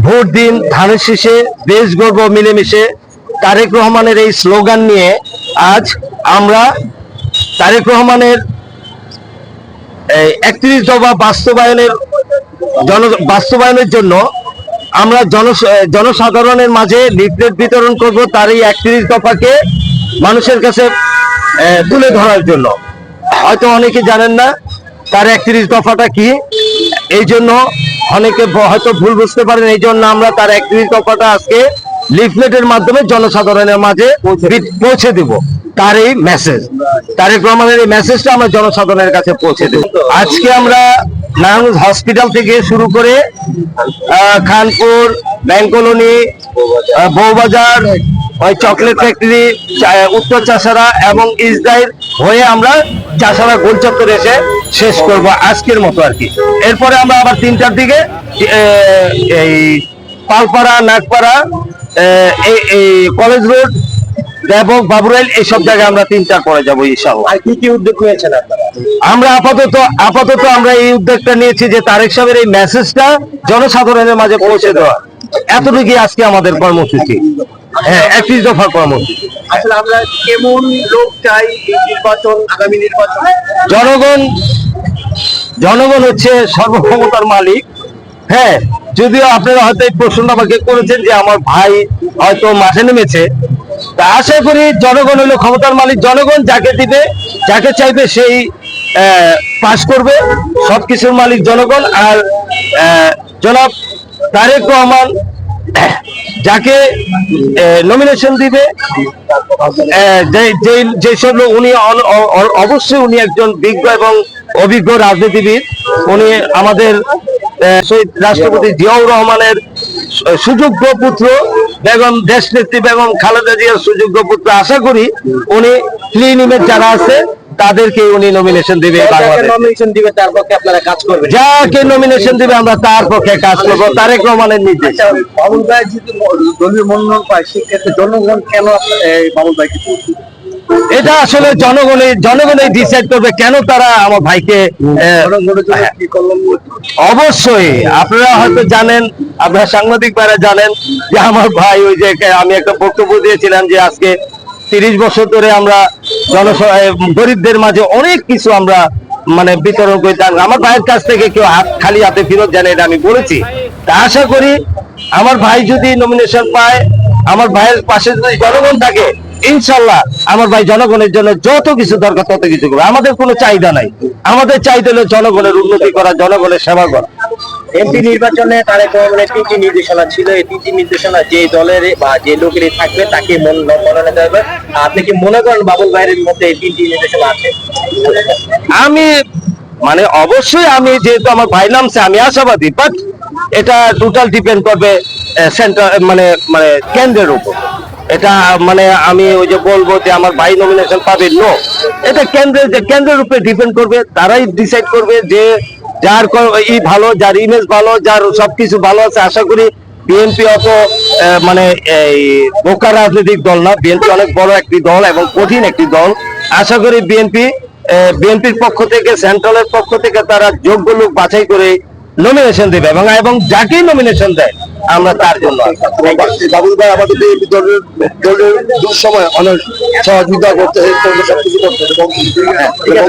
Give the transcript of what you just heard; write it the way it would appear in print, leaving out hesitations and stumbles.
Vote দিন ধানের শীষে, দেশ গর্ব মিলেমিশে, তারেক রহমানের এই স্লোগান নিয়ে আজ আমরা তারেক রহমানের 31 দফা বাস্তবায়নের জন্য আমরা জনসাধারণের মাঝে লিফলেট বিতরণ করব, তার এই 31 দফাকে মানুষের কাছে তুলে ধরার জন্য। হয়তো অনেকে জানেন না তার 31 দফাটা কি, এই জন্য অনেকে হয়তো ভুল বুঝতে পারেন। এই জন্য আমরা তার 31 দফাটা আজকে লিফলেটের মাধ্যমে জনসাধারণের মাঝে পৌঁছে দেব। তার এই মেসেজ, তারেক রহমানের এই মেসেজটা আমরা জনসাধারণের কাছে পৌঁছে দেব। আজকে আমরা নারায়ণগঞ্জ হসপিটাল থেকে শুরু করে খানপুর, ব্যাংক কলোনি, বউবাজার, ওই চকলেট ফ্যাক্টরি, উত্তর চাষারা এবং ইসরায়েল হয়ে আমরা চাষারা গোল চত্বরে এসে শেষ করব আজকের মতো আর কি। এরপরে আমরা আবার 3টার দিকে এই পালপাড়া, নাগপাড়া, এই কলেজ রোড এবং বাবুরাইল এইসব জায়গায় আমরা 3টার পরে যাবো ইনশাআল্লাহ। আর কি কি উদ্যোগ নিয়েছেন আপনারা? আমরা আপাতত আমরা এই উদ্যোগটা নিয়েছি যে তারেক সাহেবের এই মেসেজটা জনসাধারণের মাঝে পৌঁছে দেওয়া, এতটুকুই আজকে আমাদের কর্মসূচি। হ্যাঁ, 31 দফা কর্মসূচি। আসলে আমরা কেমন লোক চাই এই নির্বাচন, আগামী নির্বাচন? জনগণ হচ্ছে সর্বক্ষমতার মালিক। হ্যাঁ, যদিও আপনারা হয়তো এই প্রশ্নটা আমাকে করেছেন যে আমার ভাই হয়তো মাঠে নেমেছে, তা আশা করি জনগণ হলো ক্ষমতার মালিক। জনগণ যাকে দিবে, যাকে চাইবে সেই পাস করবে, সবকিছুর মালিক জনগণ। আর জনাব তারেক রহমান যাকে নমিনেশন দিবে, যেসব লোক, উনি অবশ্যই উনি একজন বিজ্ঞ এবং অভিজ্ঞ রাজনীতিবিদ। উনি আমাদের শহীদ রাষ্ট্রপতি জিয়াউর রহমানের সুযোগ্য পুত্র, বেগম দেশনেত্রী বেগম খালেদা জিয়ার সুযোগ্য পুত্র। আশা করি উনি ক্লিন ইমেজ যারা আছে তাদেরকে উনি নমিনেশন দিবে। নমিনেশন দিবে তার পক্ষে আপনারা কাজ করবেন? যাকে নমিনেশন দিবে আমরা তার পক্ষে কাজ করবো, তারেক রহমানের নির্দেশ। বাবুল ভাই যদি দলীয় মনোনয়ন পায়, সেক্ষেত্রে জনগণ কেন বাবুল ভাইকে? এটা আসলে জনগণই ডিসাইড করবে কেন তারা আমার ভাইকে। অবশ্যই আপনারা হয়তো জানেন, আপনারা সাংবাদিক ভাইরা জানেন যে আমার ভাই, ওই যে আমি একটা বক্তব্য দিয়েছিলাম যে আজকে 30 বছর ধরে আমরা গরিবদের মাঝে অনেক কিছু আমরা মানে বিতরণ করি। আমার ভাইয়ের কাছ থেকে কেউ খালি হাতে ফেরত জানে, এটা আমি বলেছি। তা আশা করি আমার ভাই যদি নমিনেশন পায়, আমার ভাইয়ের পাশে যদি জনগণ থাকে, ইনশাল্লাহ আমার ভাই জনগণের জন্য যত কিছু দরকার তত কিছু করবে। আমাদের কোনো চাহিদা নাই, আমাদের চাহিদা হলো জনগণের উন্নতি করা, জনগণের সেবা করা। এমপি নির্বাচনে তারেক রহমানের 3টি নির্দেশনা ছিল। এই 3টি নির্দেশনা যে দলের বা যে লোকেরই থাকবে তাকে মনোনয়ন দেওয়া হবে। আপনি কি মনে করেন বাবুল ভাইয়ের মধ্যে এই 3টি নির্দেশনা আছে? আমি মানে অবশ্যই, আমি যেহেতু আমার ভাই নামছে আমি আশাবাদী, বাট এটা টোটাল ডিপেন্ড করবে সেন্টার মানে কেন্দ্রের উপর। এটা মানে আমি ওই যে বলবো যে আমার ভাই নমিনেশন পাবে, নো, এটা কেন্দ্রের উপরে ডিপেন্ড করবে। তারাই ডিসাইড করবে যে যার ভালো, যার ইমেজ ভালো, যার সবকিছু ভালো আছে। আশা করি বিএনপি অত মানে এই বোকা রাজনৈতিক দল না, বিএনপি অনেক বড় একটি দল এবং কঠিন একটি দল। আশা করি বিএনপির পক্ষ থেকে, সেন্ট্রালের পক্ষ থেকে তারা যোগ্য লোক বাছাই করে নমিনেশন দেবে এবং যাকেই নমিনেশন দেয় আমরা তার জন্য। বাবুল ভাই আমাদের দলের দুঃসময় অনেক সহযোগিতা করতে, সবকিছু করতে।